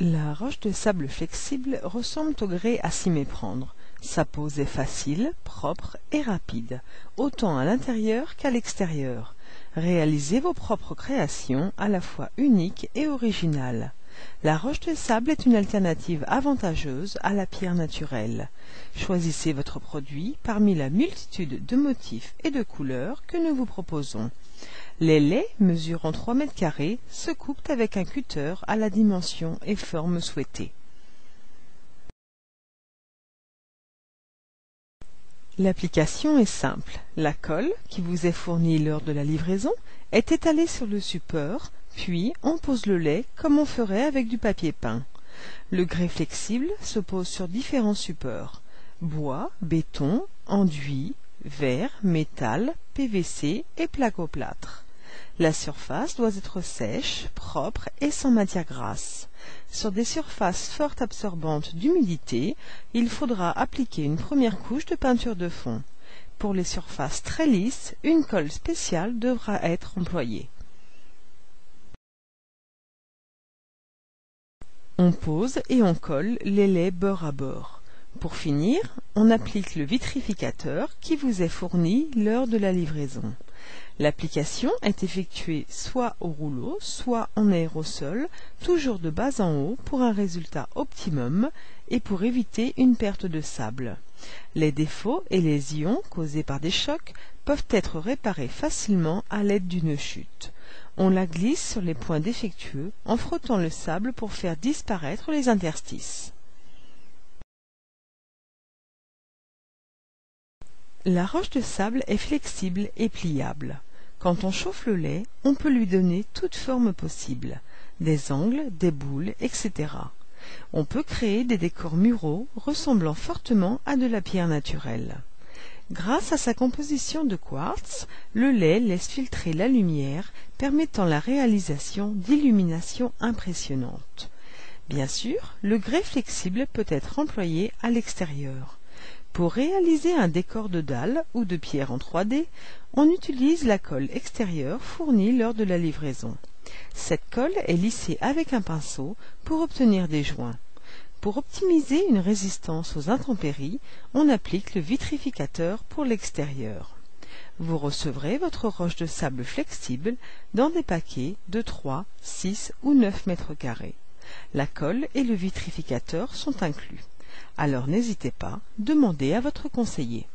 La roche de sable flexible ressemble au grès à s'y méprendre. Sa pose est facile, propre et rapide, autant à l'intérieur qu'à l'extérieur. Réalisez vos propres créations à la fois uniques et originales. La roche de sable est une alternative avantageuse à la pierre naturelle. Choisissez votre produit parmi la multitude de motifs et de couleurs que nous vous proposons. Les laits, mesurant 3 mètres carrés, se coupent avec un cutter à la dimension et forme souhaitée. L'application est simple. La colle, qui vous est fournie lors de la livraison, est étalée sur le support, puis on pose le lait comme on ferait avec du papier peint. Le grès flexible se pose sur différents supports: bois, béton, enduit, verre, métal, PVC et plaque-au-plâtre. La surface doit être sèche, propre et sans matière grasse. Sur des surfaces fort absorbantes d'humidité, il faudra appliquer une première couche de peinture de fond. Pour les surfaces très lisses, une colle spéciale devra être employée. On pose et on colle les laits bord à bord. Pour finir, on applique le vitrificateur qui vous est fourni lors de la livraison. L'application est effectuée soit au rouleau, soit en aérosol, toujours de bas en haut pour un résultat optimum et pour éviter une perte de sable. Les défauts et les ions causés par des chocs peuvent être réparés facilement à l'aide d'une chute. On la glisse sur les points défectueux en frottant le sable pour faire disparaître les interstices. La roche de sable est flexible et pliable. Quand on chauffe le lait, on peut lui donner toute forme possible, des angles, des boules, etc. On peut créer des décors muraux ressemblant fortement à de la pierre naturelle. Grâce à sa composition de quartz, le lait laisse filtrer la lumière, permettant la réalisation d'illuminations impressionnantes. Bien sûr, le grès flexible peut être employé à l'extérieur. Pour réaliser un décor de dalles ou de pierre en 3D, on utilise la colle extérieure fournie lors de la livraison. Cette colle est lissée avec un pinceau pour obtenir des joints. Pour optimiser une résistance aux intempéries, on applique le vitrificateur pour l'extérieur. Vous recevrez votre roche de sable flexible dans des paquets de 3, 6 ou 9 mètres carrés. La colle et le vitrificateur sont inclus. Alors n'hésitez pas, demandez à votre conseiller.